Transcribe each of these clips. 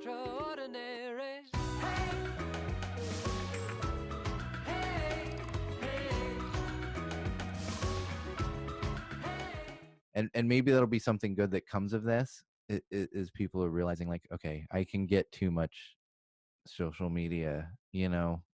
extraordinary. Hey, hey, hey, hey. And maybe that'll be something good that comes of this, is people are realizing, like, okay, I can get too much social media,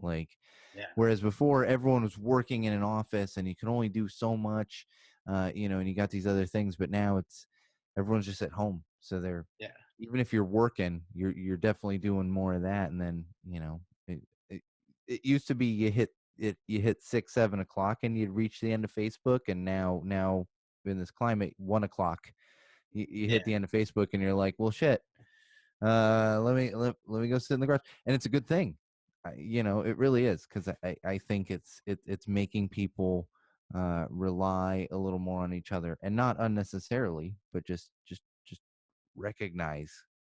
like, Yeah. whereas before everyone was working in an office and you can only do so much, and you got these other things, but now it's everyone's just at home, so they're, Yeah. even if you're working, you're definitely doing more of that. And then it, it, it used to be you hit 6-7 o'clock and you'd reach the end of Facebook, and now in this climate, 1 o'clock you hit the end of Facebook and you're like, well, shit, let me go sit in the garage. And it's a good thing. It really is, because I think it's making people rely a little more on each other, and not unnecessarily, but just recognize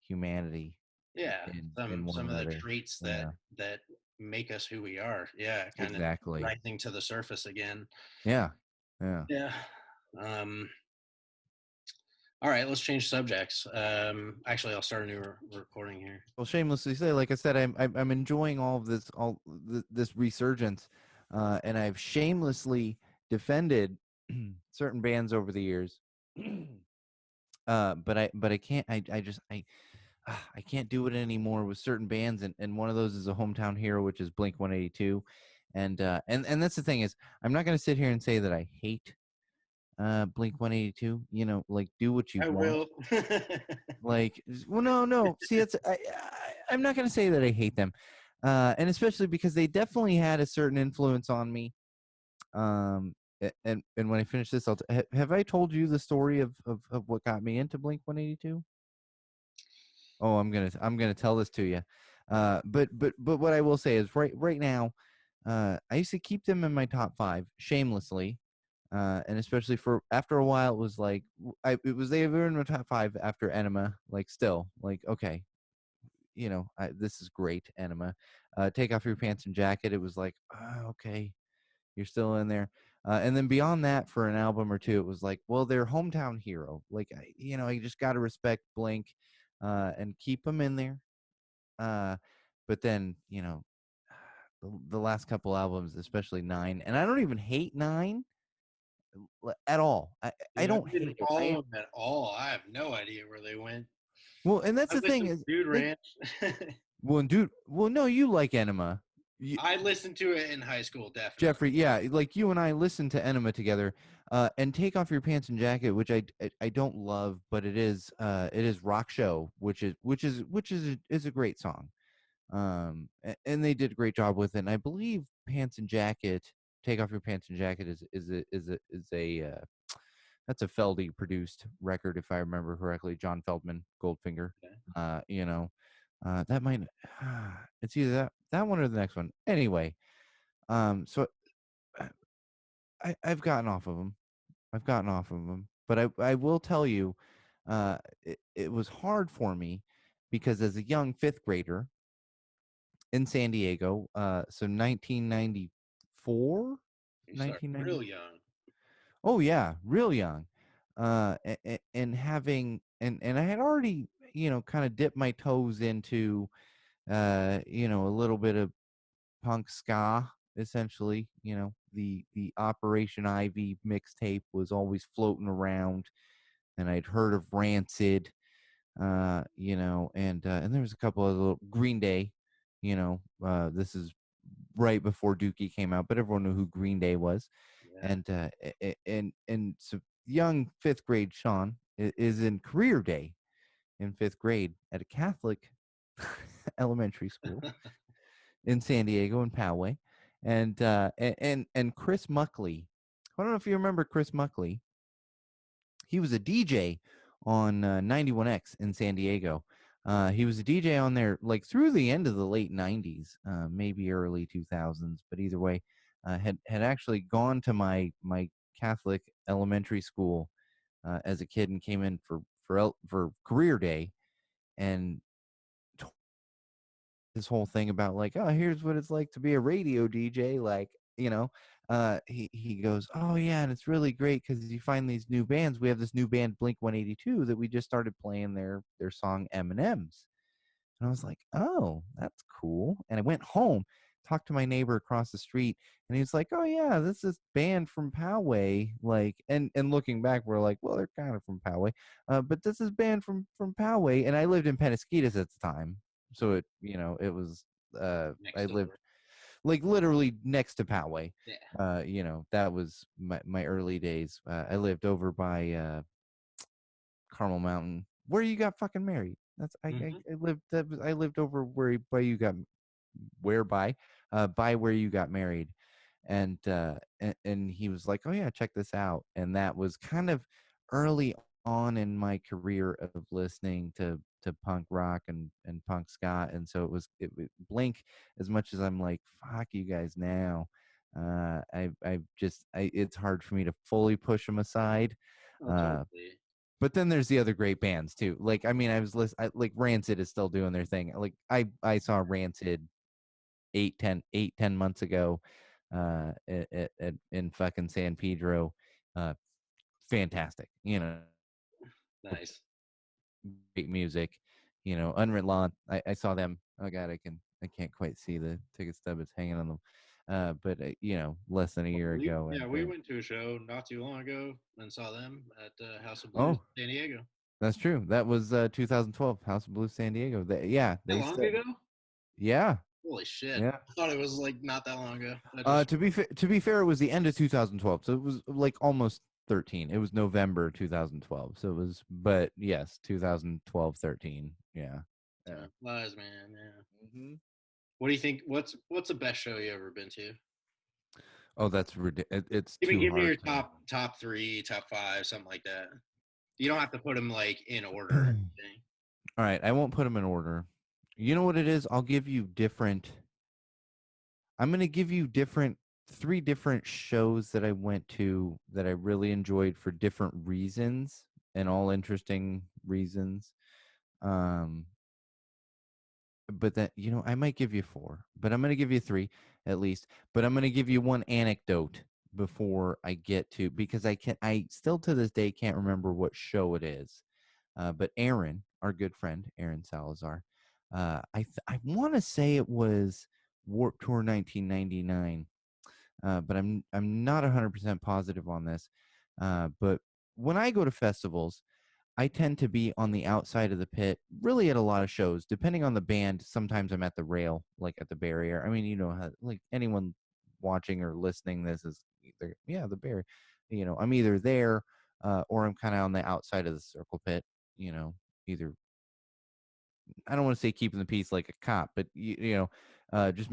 humanity Yeah. in one Some of the another. traits Yeah, that make us who we are. Yeah. Kind of exactly. rising to the surface again. Yeah, yeah. Yeah. Um, all right, let's change subjects. Actually, I'll start a new recording here. Well, shamelessly say, like I said, I'm enjoying all of this, this resurgence, and I've shamelessly defended certain bands over the years, but I can't. I can't do it anymore with certain bands, and one of those is a hometown hero, which is Blink 182, and that's the thing is, I'm not going to sit here and say that I hate Blink 182. Like, do what you I want. will. Like, well, no. See, I'm not going to say that I hate them, and especially because they definitely had a certain influence on me. And when I finish this, have I told you the story of what got me into Blink 182? Oh, I'm gonna tell this to you. But what I will say is, right now, I used to keep them in my top 5 shamelessly. And especially for after a while, it was like they were in my top 5 after Enema. Like, still, like, okay, this is great, Enema. Take Off Your Pants and Jacket. It was like, okay, you're still in there. And then beyond that, for an album or two, it was like, well, they're hometown hero. Like, I just got to respect Blink, and keep them in there. But then, the last couple albums, especially 9, and I don't even hate 9 at all. I Dude, I don't didn't hate it. follow them at all. I have no idea where they went. Well, and that's I the thing listened is, to Dude like, Ranch. well, dude, well, no, you like Enema. I listened to it in high school, definitely. Jeffrey, yeah, like you and I listened to Enema together, and Take Off Your Pants and Jacket, which I don't love, but it is Rock Show, which is a great song, and they did a great job with it. And I believe Pants and Jacket, Take Off Your Pants and Jacket is a that's a Feldy produced record, if I remember correctly. John Feldman, Goldfinger, Okay. that might it's either that one or the next one. Anyway, so I've gotten off of them. But I will tell you, it was hard for me because as a young 5th grader in San Diego, so 1994, You start 1990. real young. Oh yeah, real young, and having and I had already kind of dipped my toes into a little bit of punk ska, essentially. The Operation Ivy mixtape was always floating around, and I'd heard of Rancid, and there was a couple of little Green Day. This is right before Dookie came out, but everyone knew who Green Day was. Yeah. And so young 5th grade Sean is in career day in 5th grade at a Catholic elementary school in San Diego, in Poway. And Chris Muckley, I don't know if you remember Chris Muckley. He was a DJ on 91X in San Diego. He was a DJ on there like through the end of the late 90s, maybe early 2000s, but either way, had actually gone to my Catholic elementary school as a kid, and came in for career day, and this whole thing about, like, oh, here's what it's like to be a radio DJ, like, he goes, oh yeah, and it's really great because you find these new bands. We have this new band, Blink 182, that we just started playing their song M&M's. And I was like, oh, that's cool. And I went home, talked to my neighbor across the street, and he was like, oh yeah, this is band from Poway. Like, and looking back, we're like, well, they're kind of from Poway, but this is band from Poway. And I lived in Penasquitas at the time, so it, it was, I Next lived door. like literally next to Poway. Yeah. That was my early days. I lived over by Carmel Mountain, where you got fucking married. That's Hmm. I lived I lived over where you got whereby by where you got married. And he was like, oh yeah, check this out. And that was kind of early on in my career of listening to punk rock and punk ska. And so Blink, as much as I'm like, fuck you guys now, it's hard for me to fully push them aside. Oh, uh totally. but then there's the other great bands too. Like, I mean, like Rancid is still doing their thing. Like, I saw Rancid 10 months ago, in fucking San Pedro. uh Fantastic, Nice. great music, Unwritten Law. I saw them. Oh god, I can't quite see the ticket stub, it's hanging on them. But less than a year ago. And We went to a show not too long ago and saw them at House of Blues, oh, San Diego. that's true. That was 2012 House of Blues San Diego. Yeah, That they long said, ago? yeah, Holy shit! yeah. I thought it was like not that long ago. I just To be fair, it was the end of 2012, so it was like almost 13. It was November 2012, so it was. But yes, 2012, 13. Yeah, yeah. time flies, man. Yeah. Hmm. What do you think? What's the best show you ever been to? Oh, that's ridiculous. It's too Give me hard your to. top three, top five, something like that. You don't have to put them like in order or anything. All right, I won't put them in order. You know what it is? I'll give you different. I'm going to give you three different shows that I went to that I really enjoyed for different reasons, and all interesting reasons. Um, but that, I might give you four, but I'm going to give you three at least. But I'm going to give you one anecdote before I get to, because I still to this day can't remember what show it is. But Aaron, our good friend Aaron Salazar, I want to say it was Warp Tour 1999, but I'm not 100% positive on this. But when I go to festivals, I tend to be on the outside of the pit, really at a lot of shows. Depending on the band, sometimes I'm at the rail, like at the barrier. I mean, how, like anyone watching or listening, this is either, yeah, the barrier. I'm either there, or I'm kind of on the outside of the circle pit. Either, I don't want to say keeping the peace like a cop, but just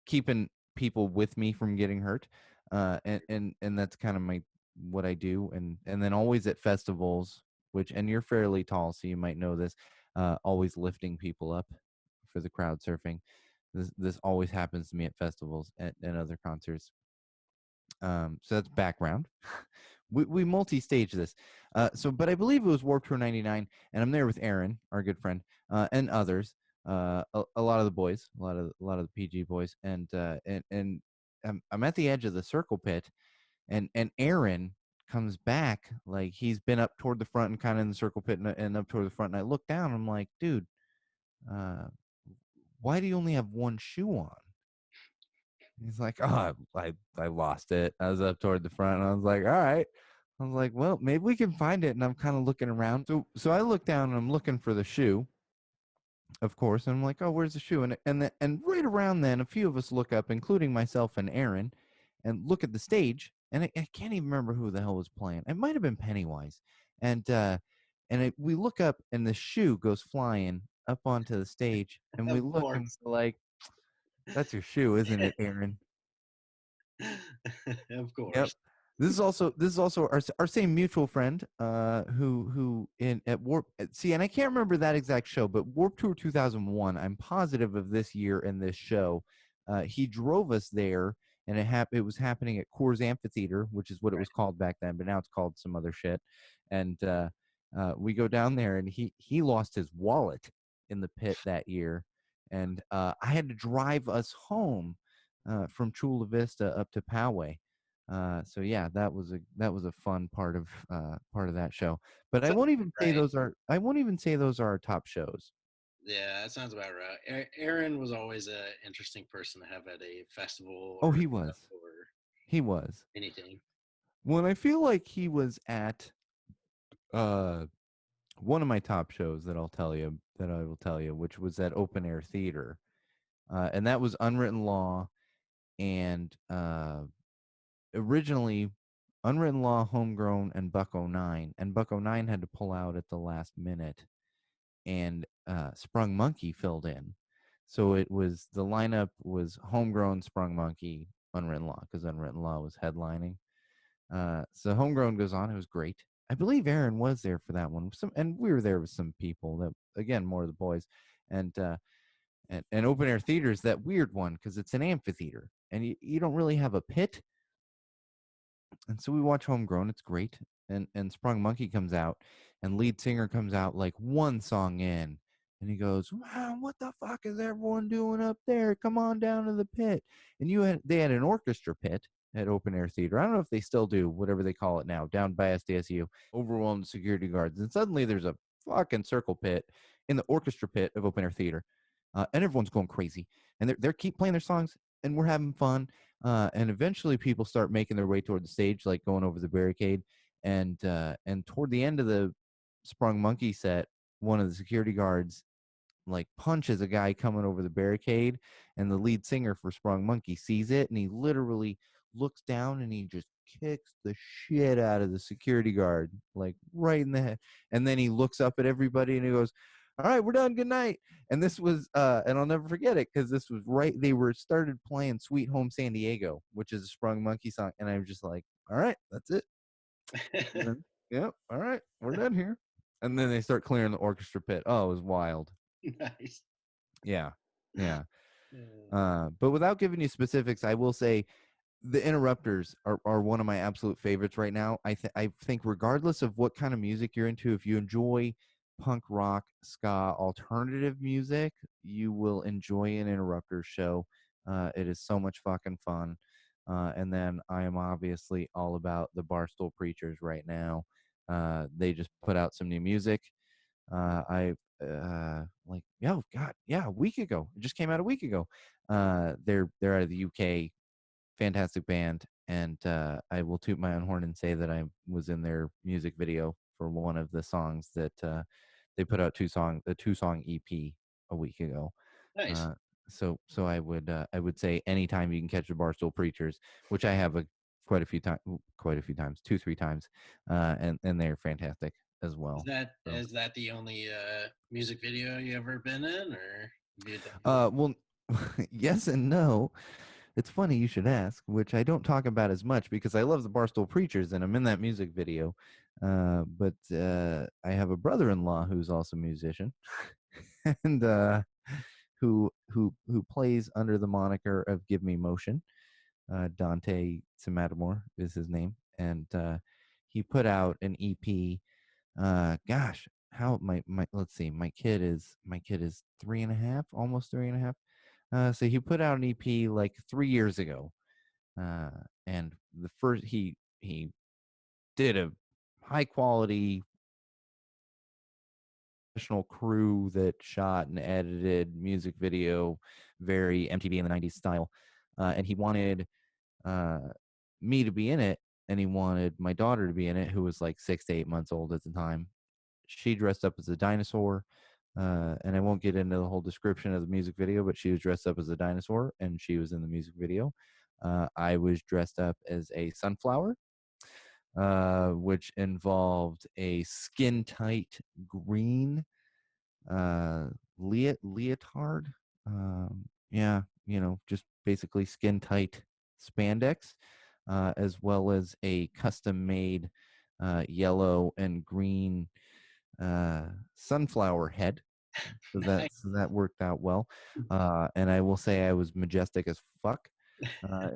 keeping people with me from getting hurt. And that's kind of what I do. And then always at festivals, and you're fairly tall, so you might know this. Always lifting people up for the crowd surfing. This always happens to me at festivals and other concerts. So that's background. We multi-stage this. But I believe it was Warped Tour 99, and I'm there with Aaron, our good friend, and others. A lot of the boys, a lot of the PG boys, and I'm at the edge of the circle pit, and Aaron comes back, like he's been up toward the front and kind of in the circle pit, and up toward the front. And I look down, I'm like, dude, uh, why do you only have one shoe on? He's like, oh, I lost it. I was up toward the front, and I was like, all right. I was like, well, maybe we can find it. And I'm kind of looking around. So I look down and I'm looking for the shoe, of course. And I'm like, oh, where's the shoe? And right around then, a few of us look up, including myself and Aaron, and look at the stage. And I can't even remember who the hell was playing. It might have been Pennywise. We look up, and the shoe goes flying up onto the stage. And we Of look, and course. we're like, that's your shoe, isn't it, Aaron? Of Yep. course. This is also our same mutual friend, who in at Warp. See, and I can't remember that exact show, but Warp Tour 2001. I'm positive of this year and this show. He drove us there, and it was happening at Coors Amphitheater, which is what it Right. was called back then, but now it's called some other shit. And we go down there, and he lost his wallet in the pit that year, and I had to drive us home from Chula Vista up to Poway. So yeah, that was a fun part of that show. But I So, won't even say right. those are our top shows. Yeah, that sounds about right. Aaron was always an interesting person to have at a festival Oh, or he was. or He was. anything. When I feel like he was at uh one of my top shows that I will tell you, which was at Open Air Theater. And that was Unwritten Law and originally Unwritten Law, Homegrown, and Buck 09. And Buck 09 had to pull out at the last minute, and Sprung Monkey filled in. So it was the lineup was Homegrown, Sprung Monkey, Unwritten Law, because Unwritten Law was headlining. So Homegrown goes on. It was great. I believe Aaron was there for that one. And we were there with some people that, again, more of the boys. And and Open Air Theater is that weird one because it's an amphitheater and you don't really have a pit. And so we watch Homegrown. It's great. And Sprung Monkey comes out, and lead singer comes out like one song in, and he goes, "Wow, what the fuck is everyone doing up there? Come on down to the pit." And they had an orchestra pit at Open Air Theater. I don't know if they still do, whatever they call it now, down by SDSU. Overwhelmed security guards, and suddenly there's a fucking circle pit in the orchestra pit of Open Air Theater, and everyone's going crazy, and they're keep playing their songs, and we're having fun. And eventually people start making their way toward the stage, like going over the barricade. And toward the end of the Sprung Monkey set, one of the security guards like punches a guy coming over the barricade, and the lead singer for Sprung Monkey sees it, and he literally looks down and he just kicks the shit out of the security guard, like right in the head. And then he looks up at everybody and he goes, "All right, we're done. Good night." And this was and I'll never forget it because this was right, they were started playing Sweet Home San Diego, which is a Sprung Monkey song, and I was just like, "All right, that's it." And then, yep, all right, we're done here. And then they start clearing the orchestra pit. Oh, it was wild. Nice. Yeah. Yeah. Uh, But without giving you specifics, I will say the Interrupters are one of my absolute favorites right now. I think regardless of what kind of music you're into, if you enjoy punk rock, ska, alternative music, you will enjoy an Interrupters show. It is so much fucking fun. And then I am obviously all about the Barstool Preachers right now. They just put out some new music. I like, oh god, yeah, a week ago. It just came out a week ago. They're out of the UK, fantastic band, and I will toot my own horn and say that I was in their music video for one of the songs that they put out a 2-song EP a week ago. nice. Uh, so I would say anytime you can catch the Barstool Preachers, which I have quite a few times, 2-3 times, and they're fantastic as well. So. Is that the only music video you ever been in, or have you done more? Well, yes and no. It's funny you should ask, which I don't talk about as much because I love the Barstool Preachers and I'm in that music video. But I have a brother-in-law who's also a musician, and who plays under the moniker of Give Me Motion. Dante Simatamore is his name, and he put out an EP. Gosh, how my let's see, my kid is 3.5, almost 3.5. So he put out an EP like 3 years ago, uh, and the first he did a high quality professional crew that shot and edited music video, very MTV in the '90s style, and he wanted uh, me to be in it, and he wanted my daughter to be in it, who was like 6 to 8 months old at the time. She dressed up as a dinosaur. And I won't get into the whole description of the music video, but she was dressed up as a dinosaur and she was in the music video. I was dressed up as a sunflower, which involved a skin tight green leotard. Yeah, just basically skin tight spandex, as well as a custom made yellow and green sunflower head. So that Nice. so that worked out well. And I will say I was majestic as fuck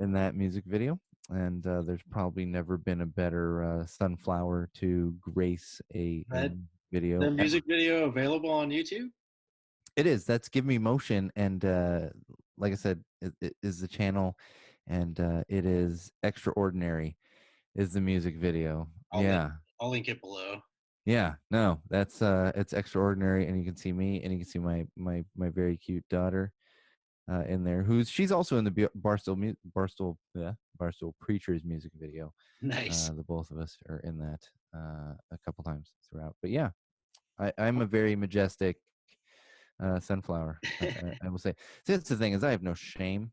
in that music video. And there's probably never been a better sunflower to grace a That video the ever. music video available on YouTube? It is. That's Give Me Motion, and like I said, it is the channel, and it is extraordinary. Is the music video? I'll link Yeah, I'll link it below. Yeah, no, that's it's extraordinary, and you can see me, and you can see my very cute daughter in there, she's also in the Barstool Preachers music video. Nice. The both of us are in that a couple times throughout. But yeah, I'm a very majestic sunflower. I will say. See, that's the thing, is I have no shame.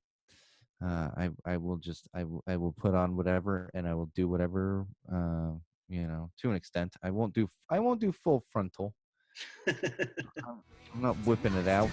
I will put on whatever, and I will do whatever. To an extent. I won't do full frontal. I'm not whipping it out.